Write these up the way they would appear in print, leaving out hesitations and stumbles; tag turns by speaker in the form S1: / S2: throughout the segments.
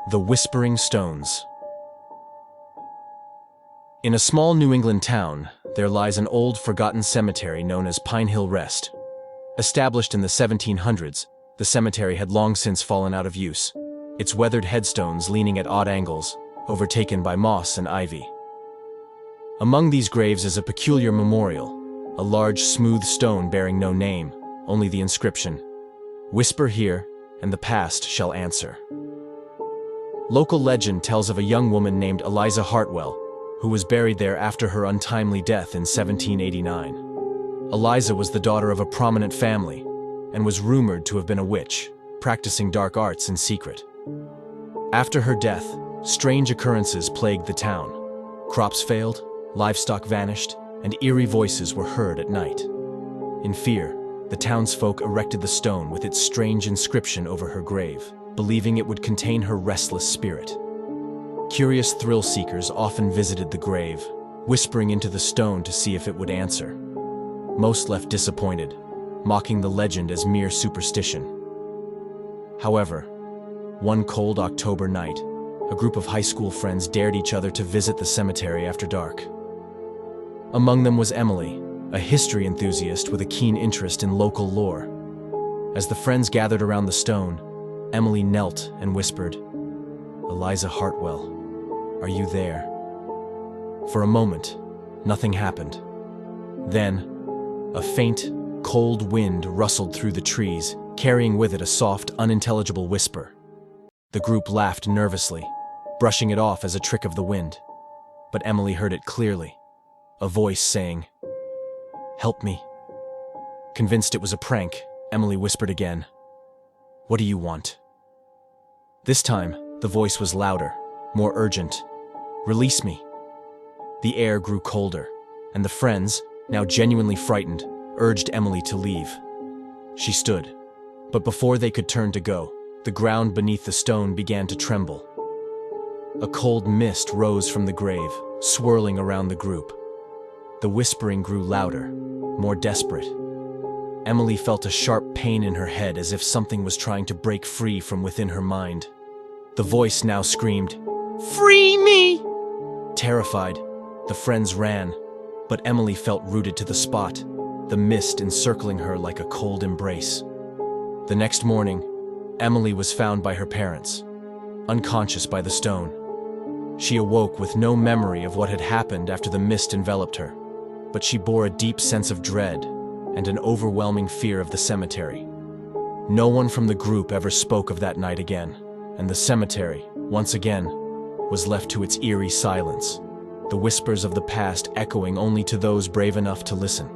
S1: The Whispering Stones. In a small New England town, there lies an old, forgotten cemetery known as Pinehill Rest. Established in the 1700s, the cemetery had long since fallen out of use, its weathered headstones leaning at odd angles, overtaken by moss and ivy. Among these graves is a peculiar memorial, a large, smooth stone bearing no name, only the inscription, "Whisper here, and the past shall answer." Local legend tells of a young woman named Eliza Hartwell, who was buried there after her untimely death in 1789. Eliza was the daughter of a prominent family and was rumored to have been a witch, practicing dark arts in secret. After her death, strange occurrences plagued the town. Crops failed, livestock vanished, and eerie voices were heard at night. In fear, the townsfolk erected the stone with its strange inscription over her grave, believing it would contain her restless spirit. Curious thrill-seekers often visited the grave, whispering into the stone to see if it would answer. Most left disappointed, mocking the legend as mere superstition. However, one cold October night, a group of high school friends dared each other to visit the cemetery after dark. Among them was Emily, a history enthusiast with a keen interest in local lore. As the friends gathered around the stone, Emily knelt and whispered, "Eliza Hartwell, are you there?" For a moment, nothing happened. Then, a faint, cold wind rustled through the trees, carrying with it a soft, unintelligible whisper. The group laughed nervously, brushing it off as a trick of the wind. But Emily heard it clearly, a voice saying, "Help me." Convinced it was a prank, Emily whispered again, "What do you want?" This time, the voice was louder, more urgent. "Release me." The air grew colder, and the friends, now genuinely frightened, urged Emily to leave. She stood, but before they could turn to go, the ground beneath the stone began to tremble. A cold mist rose from the grave, swirling around the group. The whispering grew louder, more desperate. Emily felt a sharp pain in her head as if something was trying to break free from within her mind. The voice now screamed, "Free me!" Terrified, the friends ran, but Emily felt rooted to the spot, the mist encircling her like a cold embrace. The next morning, Emily was found by her parents, unconscious by the stone. She awoke with no memory of what had happened after the mist enveloped her, but she bore a deep sense of dread and an overwhelming fear of the cemetery. No one from the group ever spoke of that night again, and the cemetery, once again, was left to its eerie silence, the whispers of the past echoing only to those brave enough to listen.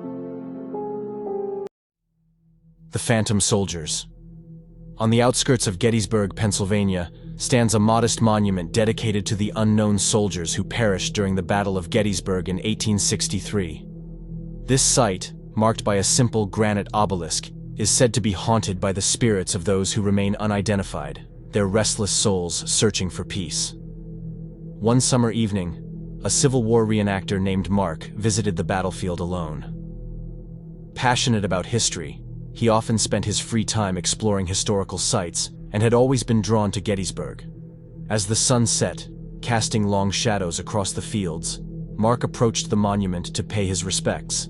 S1: The Phantom Soldiers. On the outskirts of Gettysburg, Pennsylvania, stands a modest monument dedicated to the unknown soldiers who perished during the Battle of Gettysburg in 1863. This site, marked by a simple granite obelisk, is said to be haunted by the spirits of those who remain unidentified, their restless souls searching for peace. One summer evening, a Civil War reenactor named Mark visited the battlefield alone. Passionate about history, he often spent his free time exploring historical sites and had always been drawn to Gettysburg. As the sun set, casting long shadows across the fields, Mark approached the monument to pay his respects.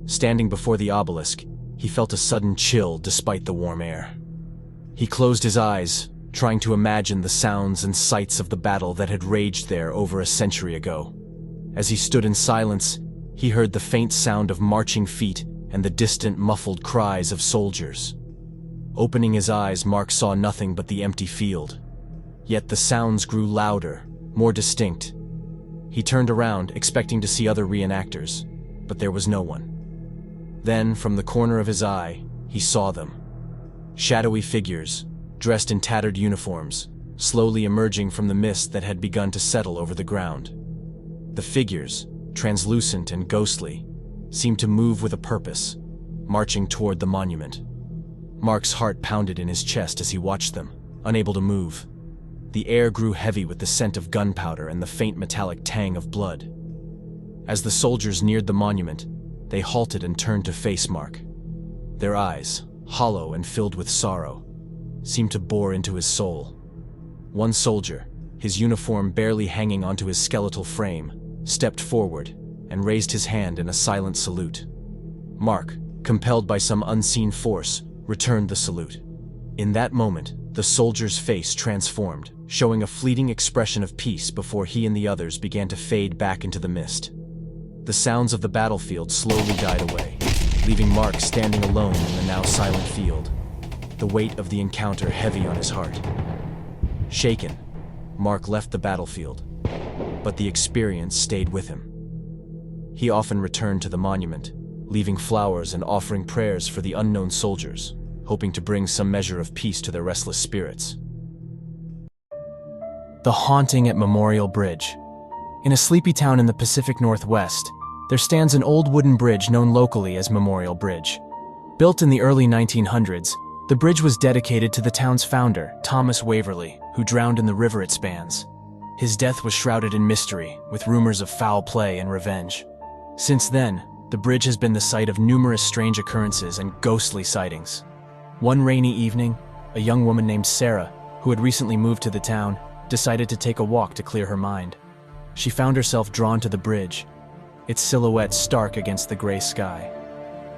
S1: Standing before the obelisk, he felt a sudden chill despite the warm air. He closed his eyes, trying to imagine the sounds and sights of the battle that had raged there over a century ago. As he stood in silence, he heard the faint sound of marching feet and the distant muffled cries of soldiers. Opening his eyes, Mark saw nothing but the empty field. Yet the sounds grew louder, more distinct. He turned around, expecting to see other reenactors, but there was no one. Then, from the corner of his eye, he saw them. Shadowy figures, dressed in tattered uniforms, slowly emerging from the mist that had begun to settle over the ground. The figures, translucent and ghostly, seemed to move with a purpose, marching toward the monument. Mark's heart pounded in his chest as he watched them, unable to move. The air grew heavy with the scent of gunpowder and the faint metallic tang of blood. As the soldiers neared the monument, they halted and turned to face Mark. Their eyes, hollow and filled with sorrow, seemed to bore into his soul. One soldier, his uniform barely hanging onto his skeletal frame, stepped forward and raised his hand in a silent salute. Mark, compelled by some unseen force, returned the salute. In that moment, the soldier's face transformed, showing a fleeting expression of peace before he and the others began to fade back into the mist. The sounds of the battlefield slowly died away, leaving Mark standing alone in the now silent field, the weight of the encounter heavy on his heart. Shaken, Mark left the battlefield, but the experience stayed with him. He often returned to the monument, leaving flowers and offering prayers for the unknown soldiers, hoping to bring some measure of peace to their restless spirits.
S2: The haunting at Memorial Bridge. In a sleepy town in the Pacific Northwest, there stands an old wooden bridge known locally as Memorial Bridge. Built in the early 1900s, the bridge was dedicated to the town's founder, Thomas Waverly, who drowned in the river it spans. His death was shrouded in mystery, with rumors of foul play and revenge. Since then, the bridge has been the site of numerous strange occurrences and ghostly sightings. One rainy evening, a young woman named Sarah, who had recently moved to the town, decided to take a walk to clear her mind. She found herself drawn to the bridge, its silhouette stark against the gray sky.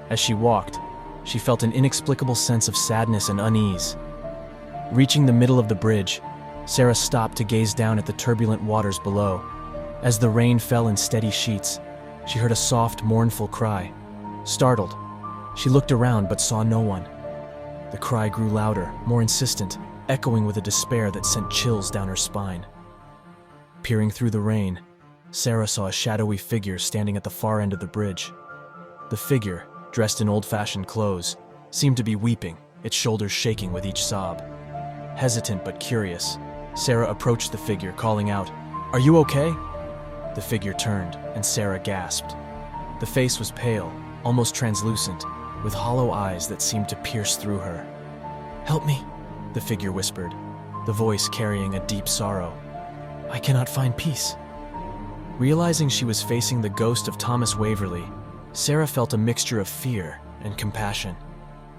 S2: As she walked, she felt an inexplicable sense of sadness and unease. Reaching the middle of the bridge, Sarah stopped to gaze down at the turbulent waters below. As the rain fell in steady sheets, she heard a soft, mournful cry. Startled, she looked around but saw no one. The cry grew louder, more insistent, echoing with a despair that sent chills down her spine. Peering through the rain, Sarah saw a shadowy figure standing at the far end of the bridge. The figure, dressed in old-fashioned clothes, seemed to be weeping, its shoulders shaking with each sob. Hesitant but curious, Sarah approached the figure, calling out, "Are you okay?" The figure turned, and Sarah gasped. The face was pale, almost translucent, with hollow eyes that seemed to pierce through her. "Help me," the figure whispered, the voice carrying a deep sorrow. "I cannot find peace." Realizing she was facing the ghost of Thomas Waverly, Sarah felt a mixture of fear and compassion.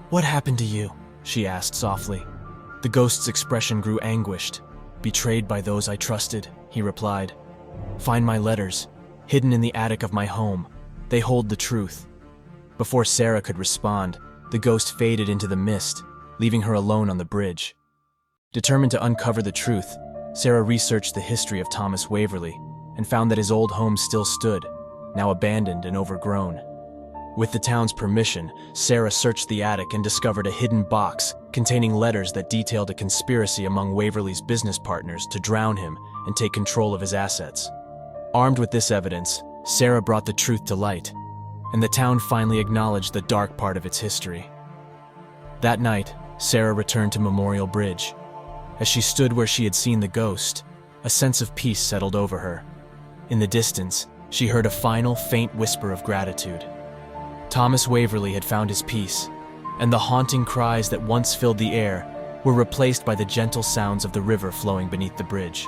S2: "What happened to you?" she asked softly. The ghost's expression grew anguished. "Betrayed by those I trusted," he replied. "Find my letters, hidden in the attic of my home. They hold the truth." Before Sarah could respond, the ghost faded into the mist, leaving her alone on the bridge. Determined to uncover the truth, Sarah researched the history of Thomas Waverly and found that his old home still stood, now abandoned and overgrown. With the town's permission, Sarah searched the attic and discovered a hidden box containing letters that detailed a conspiracy among Waverly's business partners to drown him and take control of his assets. Armed with this evidence, Sarah brought the truth to light, and the town finally acknowledged the dark part of its history. That night, Sarah returned to Memorial Bridge. As she stood where she had seen the ghost, a sense of peace settled over her. In the distance, she heard a final, faint whisper of gratitude. Thomas Waverly had found his peace, and the haunting cries that once filled the air were replaced by the gentle sounds of the river flowing beneath the bridge.